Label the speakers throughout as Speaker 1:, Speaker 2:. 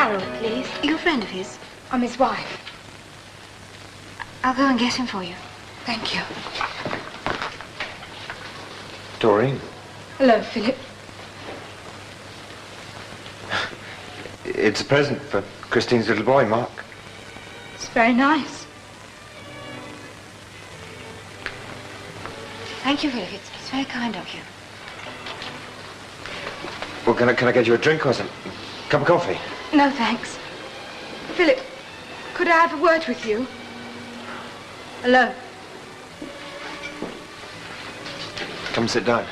Speaker 1: Harold, please.
Speaker 2: Are you a friend of his?
Speaker 1: I'm his wife.
Speaker 2: I'll go and get him for you.
Speaker 1: Thank you.
Speaker 3: Doreen.
Speaker 1: Hello, Philip.
Speaker 3: It's a present for Christine's little boy, Mark.
Speaker 1: It's very nice.
Speaker 2: Thank you, Philip. It's very kind of you.
Speaker 3: Well, can I get you a drink or some cup of coffee?
Speaker 1: No, thanks. Philip, could I have a word with you? Hello.
Speaker 3: Come sit down.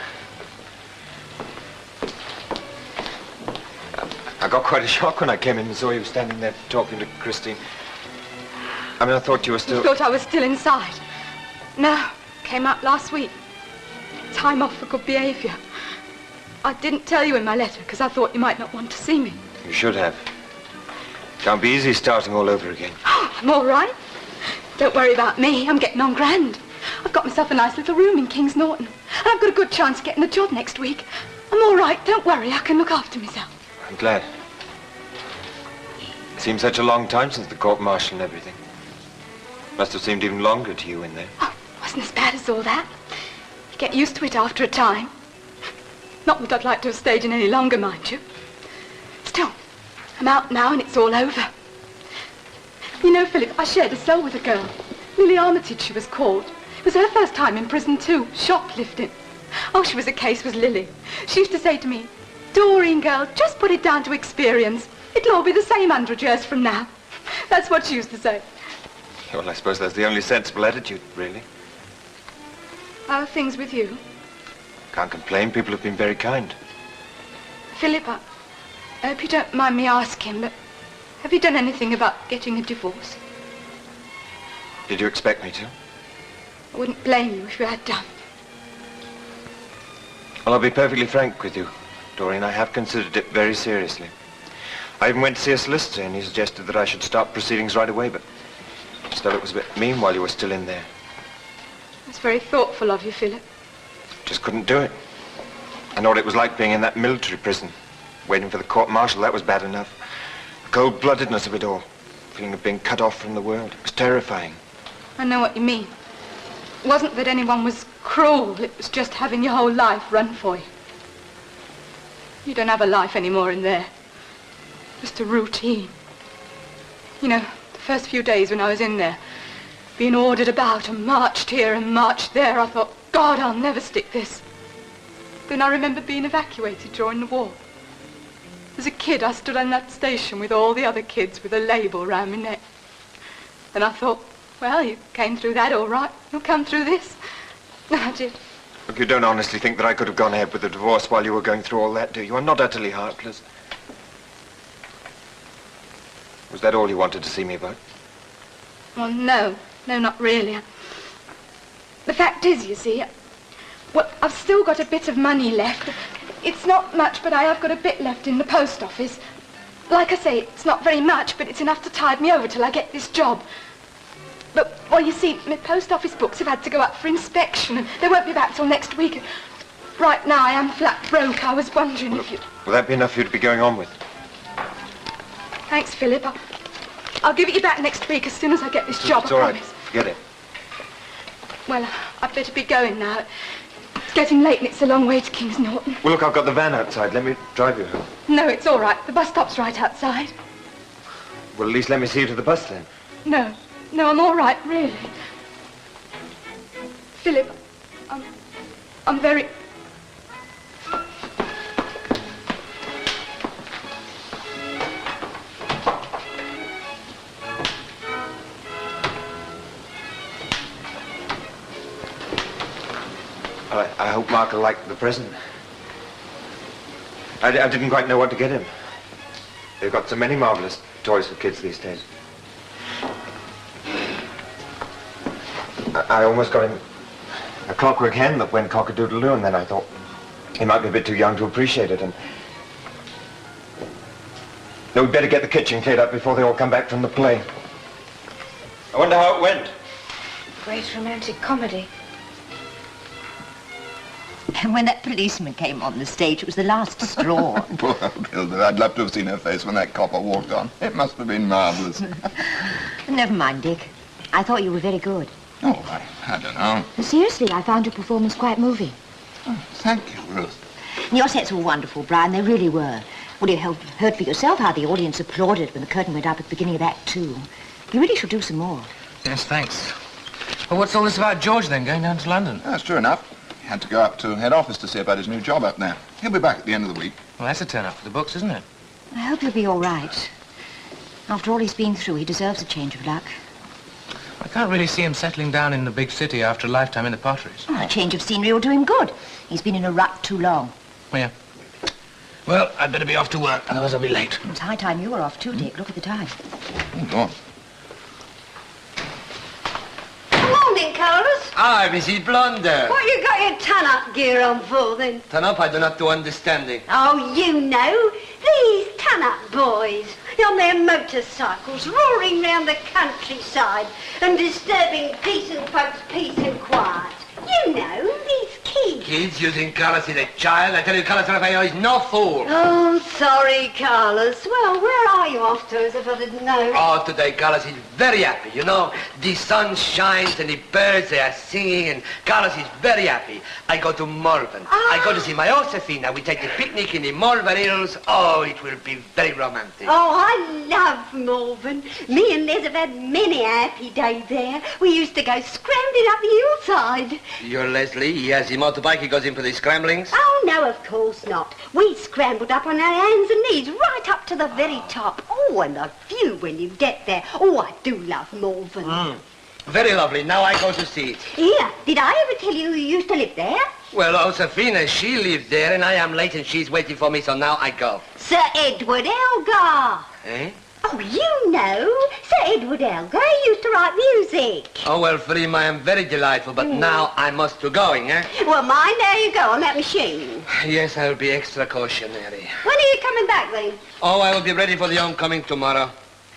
Speaker 3: I got quite a shock when I came in and saw you standing there talking to Christine. I mean, I thought you were still...
Speaker 1: You thought I was still inside. No, came out last week. Time off for good behaviour. I didn't tell you in my letter because I thought you might not want to see me.
Speaker 3: You should have. Can't be easy starting all over again.
Speaker 1: Oh, I'm all right. Don't worry about me. I'm getting on grand. I've got myself a nice little room in Kings Norton. And I've got a good chance of getting a job next week. I'm all right. Don't worry. I can look after myself.
Speaker 3: I'm glad. It seems such a long time since the court-martial and everything. Must have seemed even longer to you in there.
Speaker 1: Oh, wasn't as bad as all that. You get used to it after a time. Not that I'd like to have stayed in any longer, mind you. Still, I'm out now and it's all over. You know, Philip, I shared a cell with a girl. Lily Armitage, she was called. It was her first time in prison too, shoplifting. Oh, she was a case, was Lily. She used to say to me, Doreen, girl, just put it down to experience. It'll all be the same 100 years from now. That's what she used to say.
Speaker 3: Well, I suppose that's the only sensible attitude, really.
Speaker 1: How are things with you?
Speaker 3: Can't complain. People have been very kind.
Speaker 1: Philip, I hope you don't mind me asking, but have you done anything about getting a divorce?
Speaker 3: Did you expect me to?
Speaker 1: I wouldn't blame you if you had done.
Speaker 3: Well, I'll be perfectly frank with you, Doreen. I have considered it very seriously. I even went to see a solicitor and he suggested that I should start proceedings right away, but still it was a bit mean while you were still in there.
Speaker 1: That's very thoughtful of you, Philip.
Speaker 3: Just couldn't do it. I know what it was like being in that military prison, waiting for the court-martial. That was bad enough. The cold-bloodedness of it all, feeling of being cut off from the world. It was terrifying.
Speaker 1: I know what you mean. It wasn't that anyone was cruel. It was just having your whole life run for you. You don't have a life anymore in there. Just a routine. You know, the first few days when I was in there, being ordered about and marched here and marched there, I thought, God, I'll never stick this. Then I remember being evacuated during the war. As a kid, I stood on that station with all the other kids with a label round my neck. And I thought, well, you came through that all right. You'll come through this. And I did.
Speaker 3: Look, you don't honestly think that I could have gone ahead with the divorce while you were going through all that, do you? I'm not utterly heartless. Was that all you wanted to see me about?
Speaker 1: Well, no. No, not really. The fact is, you see, well, I've still got a bit of money left. It's not much, but I have got a bit left in the post office. Like I say, it's not very much, but it's enough to tide me over till I get this job. But, well, you see, my post office books have had to go up for inspection, and they won't be back till next week. Right now, I am flat broke. I was wondering if you...
Speaker 3: Will that be enough for you to be going on with?
Speaker 1: Thanks, Philip. I'll give it you back next week as soon as I get this job,
Speaker 3: It's
Speaker 1: I
Speaker 3: all right.
Speaker 1: promise.
Speaker 3: Get it.
Speaker 1: Well, I'd better be going now. It's getting late and it's a long way to Kings Norton.
Speaker 3: Well, look, I've got the van outside. Let me drive you home.
Speaker 1: No, it's all right. The bus stop's right outside.
Speaker 3: Well, at least let me see you to the bus then.
Speaker 1: No, I'm all right, really. Philip, I'm very...
Speaker 3: I hope Mark will like the present. I didn't quite know what to get him. They've got so many marvelous toys for kids these days. I almost got him a clockwork hen that went cock-a-doodle-doo, and then I thought he might be a bit too young to appreciate it, and... No, we'd better get the kitchen cleared up before they all come back from the play. I wonder how it went.
Speaker 2: Great romantic comedy.
Speaker 4: And when that policeman came on the stage, it was the last straw.
Speaker 5: Poor old Hilda. I'd love to have seen her face when that copper walked on. It must have been marvellous.
Speaker 4: Never mind, Dick. I thought you were very good.
Speaker 5: Oh, I don't know.
Speaker 4: Seriously, I found your performance quite moving.
Speaker 5: Oh, thank you, Ruth.
Speaker 4: And your sets were wonderful, Brian. They really were. Well, you heard for yourself how the audience applauded when the curtain went up at the beginning of Act 2. You really should do some more.
Speaker 6: Yes, thanks. Well, what's all this about George, then, going down to London?
Speaker 5: That's true enough. He had to go up to head office to see about his new job up there. He'll be back at the end of the week.
Speaker 6: Well, that's a turn-up for the books, isn't it?
Speaker 4: I hope he'll be all right. After all he's been through, he deserves a change of luck.
Speaker 6: I can't really see him settling down in the big city after a lifetime in the potteries.
Speaker 4: Oh, a change of scenery will do him good. He's been in a rut too long.
Speaker 6: Oh, yeah. Well, I'd better be off to work, otherwise I'll be late.
Speaker 4: It's high time you were off too, Dick. Look at the time.
Speaker 5: Oh, go on.
Speaker 7: Morning, Carlos.
Speaker 8: Ah, Mrs. Blunder.
Speaker 7: What you got your tan-up gear on for, then?
Speaker 8: Turn up, I do not do understanding.
Speaker 7: Oh, you know, these tan-up boys on their motorcycles roaring round the countryside and disturbing decent folks' peace and quiet. You know, these kids.
Speaker 8: Kids, you think Carlos is a child? I tell you, Carlos Rafael is no fool.
Speaker 7: Oh, sorry, Carlos. Well, where are you off to, as if I didn't know?
Speaker 8: Oh, today Carlos is very happy, you know. The sun shines and the birds, they are singing, and Carlos is very happy. I go to Malvern. I go to see my Josefina. We take a picnic in the Malvern Hills. Oh, it will be very romantic.
Speaker 7: Oh, I love Malvern. Me and Liz have had many a happy days there. We used to go scrambling up the hillside.
Speaker 8: You're Leslie. He has the motorbike. He goes in for the scramblings.
Speaker 7: Oh, no, of course not. We scrambled up on our hands and knees right up to the very top. Oh, and the view when you get there. Oh, I do love Malvern.
Speaker 8: Very lovely. Now I go to see it.
Speaker 7: Here, did I ever tell you used to live there?
Speaker 8: Well, Josefina, she lives there, and I am late, and she's waiting for me, so now I go.
Speaker 7: Sir Edward Elgar.
Speaker 8: Eh?
Speaker 7: Oh, you know, Sir Edward Elgar used to write music.
Speaker 8: Oh, well, Frima, I am very delightful, but now I must be going, eh?
Speaker 7: Well, mind how you go on that machine.
Speaker 8: Yes, I'll be extra cautionary.
Speaker 7: When are you coming back, then?
Speaker 8: Oh, I will be ready for the homecoming tomorrow.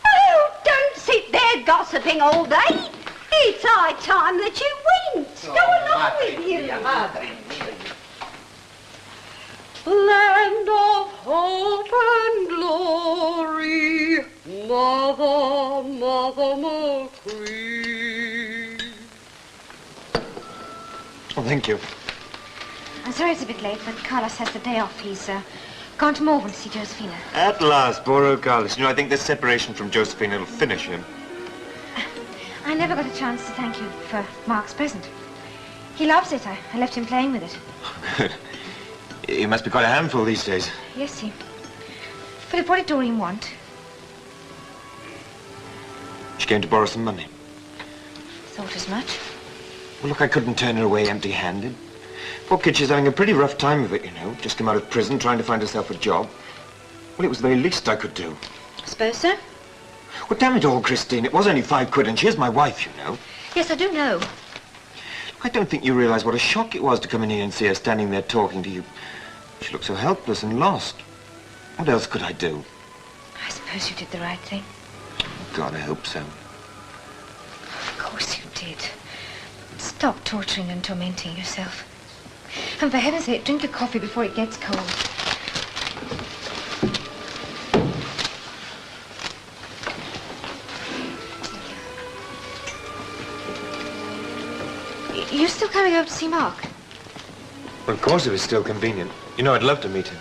Speaker 7: Oh, don't sit there gossiping all day. It's high time that you went. Go along with you. Land of hope and glory, Mother, Mother Macree.
Speaker 3: Oh, thank you.
Speaker 2: I'm sorry it's a bit late, but Carlos has the day off. He's gone to Malvern to see Josephina.
Speaker 3: At last, poor old Carlos. You know, I think this separation from Josephine will finish him.
Speaker 2: I never got a chance to thank you for Mark's present. He loves it. I left him playing with it.
Speaker 3: Good. He must be quite a handful these days.
Speaker 2: Yes, Philip, what did Doreen want?
Speaker 3: She came to borrow some money.
Speaker 2: Thought as much.
Speaker 3: Well, look, I couldn't turn her away empty-handed. Poor kid, she's having a pretty rough time of it, you know. Just come out of prison, trying to find herself a job. Well, it was the very least I could do.
Speaker 2: I suppose so.
Speaker 3: Well, damn it all, Christine. It was only £5, and she's my wife, you know.
Speaker 2: Yes, I do know.
Speaker 3: I don't think you realize what a shock it was to come in here and see her standing there talking to you. She looked so helpless and lost. What else could I do?
Speaker 2: I suppose you did the right thing.
Speaker 3: God, I hope so.
Speaker 2: Of course you did. Stop torturing and tormenting yourself. And for heaven's sake, drink your coffee before it gets cold. You still coming over to see Mark?
Speaker 3: Well, of course it was still convenient. You know, I'd love to meet him.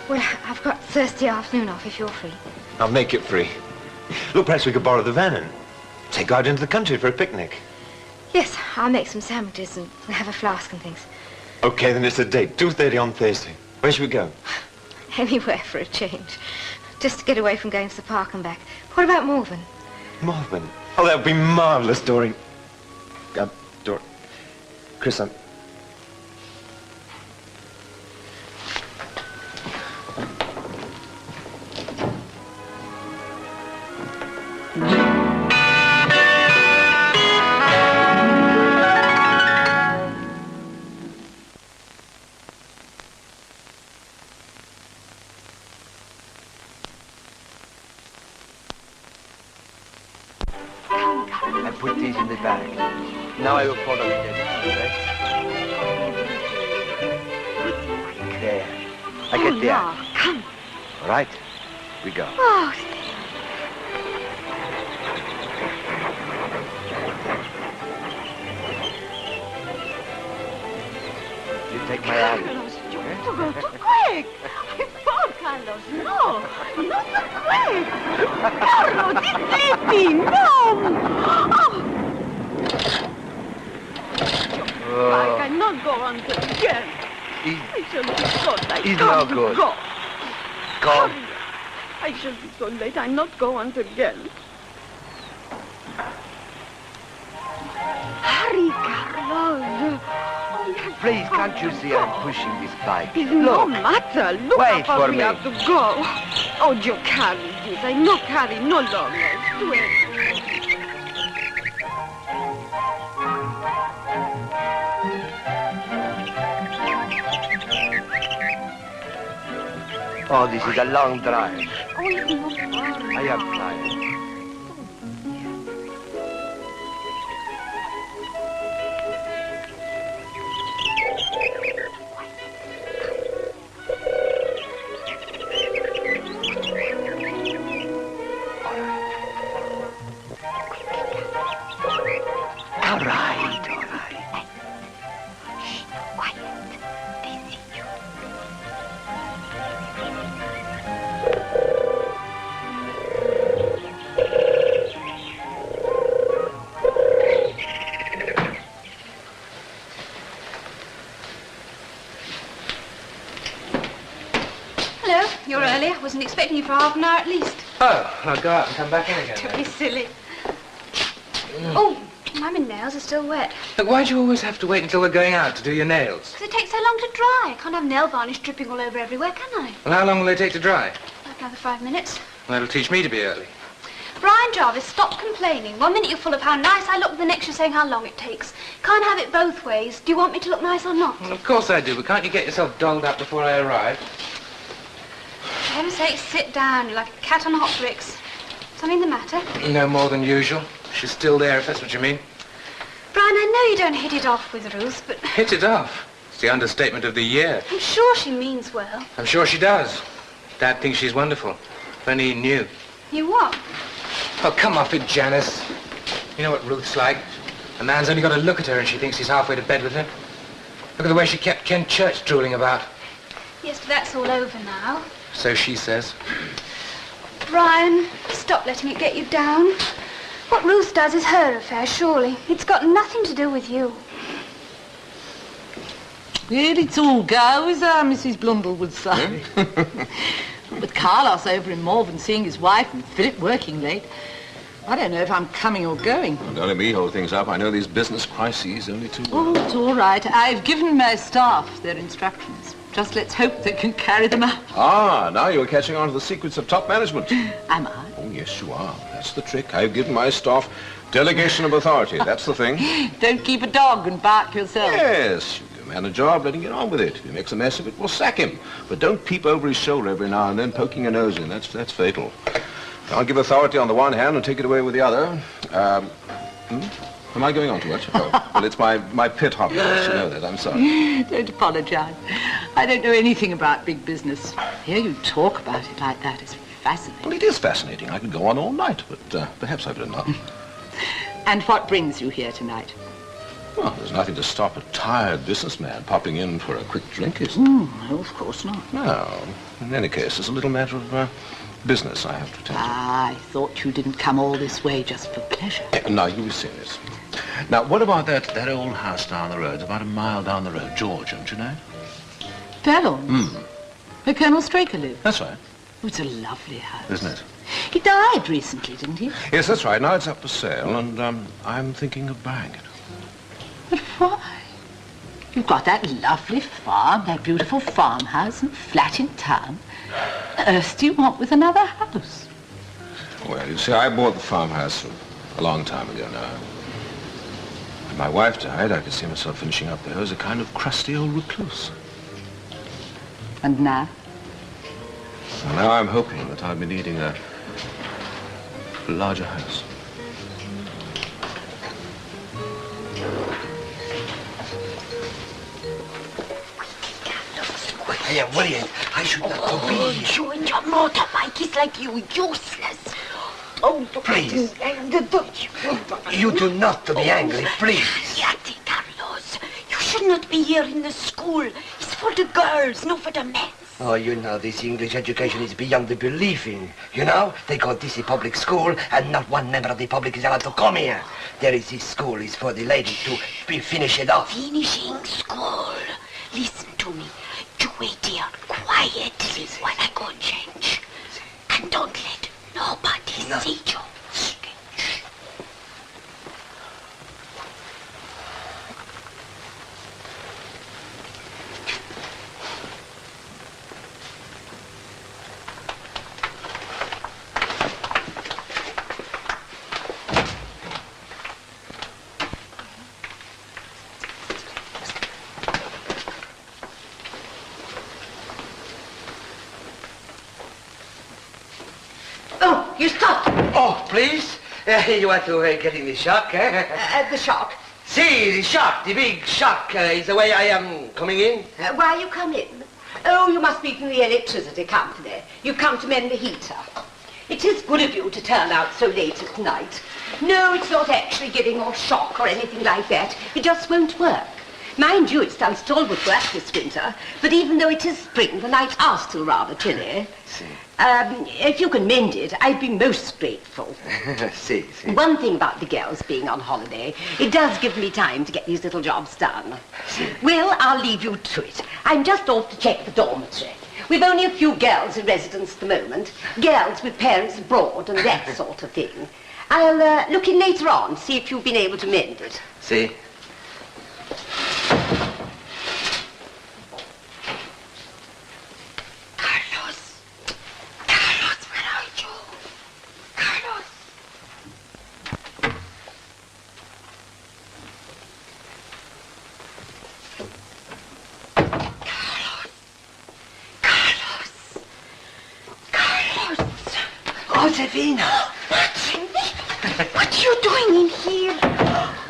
Speaker 2: Well, I've got Thursday afternoon off if you're free.
Speaker 3: I'll make it free. Look, perhaps we could borrow the van and take out into the country for a picnic.
Speaker 2: Yes, I'll make some sandwiches and we'll have a flask and things.
Speaker 3: Okay, then it's a date. 2:30 on Thursday. Where should we go?
Speaker 2: Anywhere for a change. Just to get away from going to the park and back. What about Malvern?
Speaker 3: Malvern. Oh, that would be marvellous, Doreen. Chris, I'm...
Speaker 8: I put these in the bag. Now I will follow the dead, okay? I get there.
Speaker 7: now, come.
Speaker 8: All right, we go.
Speaker 7: Oh,
Speaker 8: You take my hand.
Speaker 7: Carlos, you have to go too quick. Oh, Carlos, no. Not so quick. Carlos, it's sleeping. No. Oh. I cannot go on again. I shall be so late.
Speaker 8: He's
Speaker 7: Come,
Speaker 8: no good.
Speaker 7: Go.
Speaker 8: Go.
Speaker 7: Hurry. I shall be so late. I not go on again. Hurry, Carlos.
Speaker 8: Please, can't you see I'm pushing this bike?
Speaker 7: It's no
Speaker 8: Look.
Speaker 7: matter. Look
Speaker 8: Wait
Speaker 7: how far
Speaker 8: for
Speaker 7: we
Speaker 8: me.
Speaker 7: have to go. Oh, you carry this. I no carry no longer. Swear.
Speaker 8: Oh, this is a long drive.
Speaker 7: Oh, it's not far.
Speaker 8: I am tired. All right, all right.
Speaker 7: Shh, quiet. They see you.
Speaker 1: Hello, you're early. I wasn't expecting you for half an hour at least.
Speaker 6: Oh, I'll go out and come back in again.
Speaker 1: Don't
Speaker 6: then.
Speaker 1: be silly. Oh, my nails are still wet.
Speaker 6: Look, why do you always have to wait until we're going out to do your nails?
Speaker 1: Because it takes so long to dry. I can't have nail varnish dripping all over everywhere, can I?
Speaker 6: Well, how long will they take to dry?
Speaker 1: Like another 5 minutes.
Speaker 6: Well, that'll teach me to be early.
Speaker 1: Brian Jarvis, stop complaining. One minute you're full of how nice I look, the next you're saying how long it takes. Can't have it both ways. Do you want me to look nice or not?
Speaker 6: Well, of course I do, but can't you get yourself dolled up before I arrive?
Speaker 1: For heaven's sake, sit down. You're like a cat on hot bricks. Something the matter?
Speaker 6: No more than usual. She's still there, if that's what you mean.
Speaker 1: Brian, I know you don't hit it off with Ruth, but
Speaker 6: Hit it off. It's the understatement of the year.
Speaker 1: I'm sure she means well.
Speaker 6: I'm sure she does. Dad thinks she's wonderful. If only he knew.
Speaker 1: You what?
Speaker 6: Oh, come off it, Janice. You know what Ruth's like. A man's only got to look at her and she thinks he's halfway to bed with her. Look at the way she kept Ken Church drooling about.
Speaker 1: Yes, but that's all over now.
Speaker 6: So she says.
Speaker 1: Brian, stop letting it get you down. What Ruth does is her affair, surely. It's got nothing to do with you.
Speaker 9: Well, it's all go, as Mrs. Blundell would say. With Carlos over in Malvern seeing his wife and Philip working late, I don't know if I'm coming or going.
Speaker 5: Well, don't let me hold things up. I know these business crises only too well.
Speaker 9: Oh, it's all right. I've given my staff their instructions. Just let's hope they can carry them out.
Speaker 5: Ah, now you're catching on to the secrets of top management.
Speaker 9: Am I?
Speaker 5: Oh, yes, you are. That's the trick. I've given my staff delegation of authority. That's the thing.
Speaker 9: Don't keep a dog and bark yourself.
Speaker 5: Yes, you give a man a job, let him get on with it. If he makes a mess of it, we'll sack him. But don't peep over his shoulder every now and then, poking your nose in. That's fatal. Can't give authority on the one hand and take it away with the other. Am I going on too much? Oh, well, it's my pet hobby. You know that. I'm sorry.
Speaker 9: Don't apologize. I don't know anything about big business. Hear you talk about it like that is fascinating.
Speaker 5: Well, it is fascinating. I could go on all night, but perhaps I better not.
Speaker 9: And what brings you here tonight?
Speaker 5: Well, there's nothing to stop a tired businessman popping in for a quick drink, is there?
Speaker 9: No, of course not.
Speaker 5: No. In any case, it's a little matter of business I have to attend to.
Speaker 9: I thought you didn't come all this way just for pleasure.
Speaker 5: Now, you be serious. Now, what about that old house down the road? It's about a mile down the road. George, don't you know?
Speaker 9: Fallon's? Where Colonel Straker lived?
Speaker 5: That's right.
Speaker 9: Oh, it's a lovely house.
Speaker 5: Isn't it?
Speaker 9: He died recently, didn't he?
Speaker 5: Yes, that's right. Now it's up for sale, and I'm thinking of buying it.
Speaker 9: But why? You've got that lovely farm, that beautiful farmhouse and flat in town. What on earth do you want with another house?
Speaker 5: Well, you see, I bought the farmhouse a long time ago now. When my wife died, I could see myself finishing up there as a kind of crusty old recluse.
Speaker 9: And now?
Speaker 5: Well, now I'm hoping that I'll be needing a larger house.
Speaker 8: I am worried. I should not to be here.
Speaker 7: You and your motorbike is like you, useless. Oh,
Speaker 8: Please. You do not to be angry, please.
Speaker 7: Yati, Carlos. You should not be here in the school. It's for the girls, not for the men.
Speaker 8: Oh, you know, this English education is beyond the believing. You know, they call this a public school, and not one member of the public is allowed to come here. There is this school is for the ladies to be finished off.
Speaker 7: Finishing school. Listen to me. You wait here quietly while I go and change. And don't let nobody see you.
Speaker 10: Oh, you stopped.
Speaker 8: Oh, please? You want to get in the shock, eh?
Speaker 10: The shock.
Speaker 8: See, the shock, the big shock is the way I am coming in.
Speaker 10: Why you come in? Oh, you must be from the electricity company. You've come to mend the heater. It is good of you to turn out so late at night. No, it's not actually giving off shock or anything like that. It just won't work. Mind you, it's done stalwart work this winter, but even though it is spring, the nights are still rather chilly. If you can mend it, I'd be most grateful.
Speaker 8: See.
Speaker 10: One thing about the girls being on holiday, it does give me time to get these little jobs done. Well, I'll leave you to it. I'm just off to check the dormitory. We've only a few girls in residence at the moment, girls with parents abroad and that sort of thing. I'll look in later on, see if you've been able to mend it.
Speaker 8: See?
Speaker 7: Carlos, where are you? Carlos.
Speaker 8: Josefina!
Speaker 7: What are you doing in here?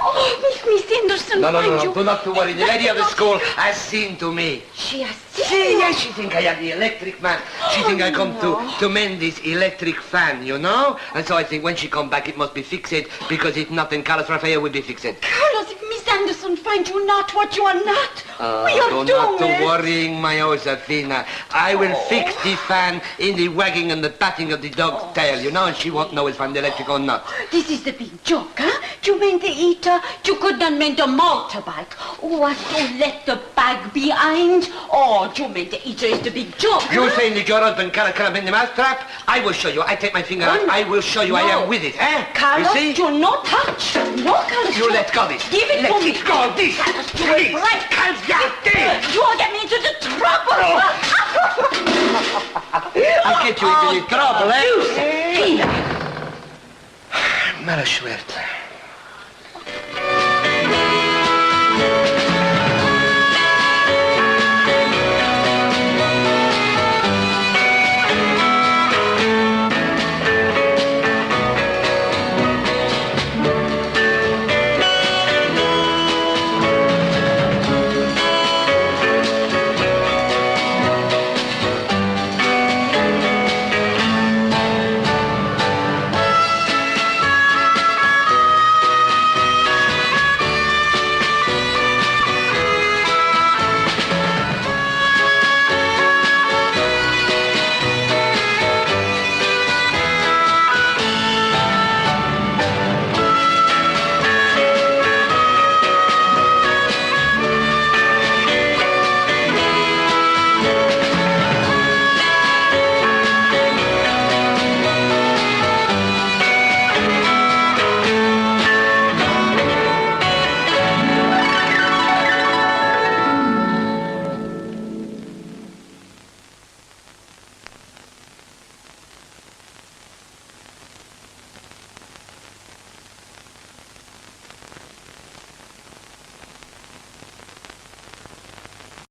Speaker 7: Oh, Miss Anderson,
Speaker 8: No. Do not to worry. The lady of the school has seen to me.
Speaker 7: She has seen
Speaker 8: See,
Speaker 7: you.
Speaker 8: yes, she think I am the electric man. She think I come to mend this electric fan, you know? And so I think when she come back, it must be fixed, because if not, then Carlos Rafael will be fixed.
Speaker 7: Carlos, if Miss Anderson finds you not what you are not, we
Speaker 8: Do
Speaker 7: are
Speaker 8: not
Speaker 7: doomed.
Speaker 8: to worrying, my Josefina. I will fix the fan in the wagging and the patting of the dog's tail, you know, and she won't know if I'm the electric or not.
Speaker 7: This is the big joke, huh? You mend the heater, you could not mend the motorbike. Oh, you left the bag behind. Oh, you mend the heater is the big joke.
Speaker 8: You
Speaker 7: huh?
Speaker 8: saying that your husband cannot mend the mousetrap? I will show you. I take my finger out. I will show you I am with it, eh?
Speaker 7: Carlos,
Speaker 8: you see?
Speaker 7: do not touch. No, Carlos.
Speaker 8: You let go this.
Speaker 7: Give it
Speaker 8: let
Speaker 7: to me.
Speaker 8: Let go this. Please.
Speaker 7: Right.
Speaker 8: Can't get
Speaker 7: You will get me into the trouble.
Speaker 8: I'll get you into the trouble, eh?
Speaker 7: Fina.
Speaker 8: Mala suerte.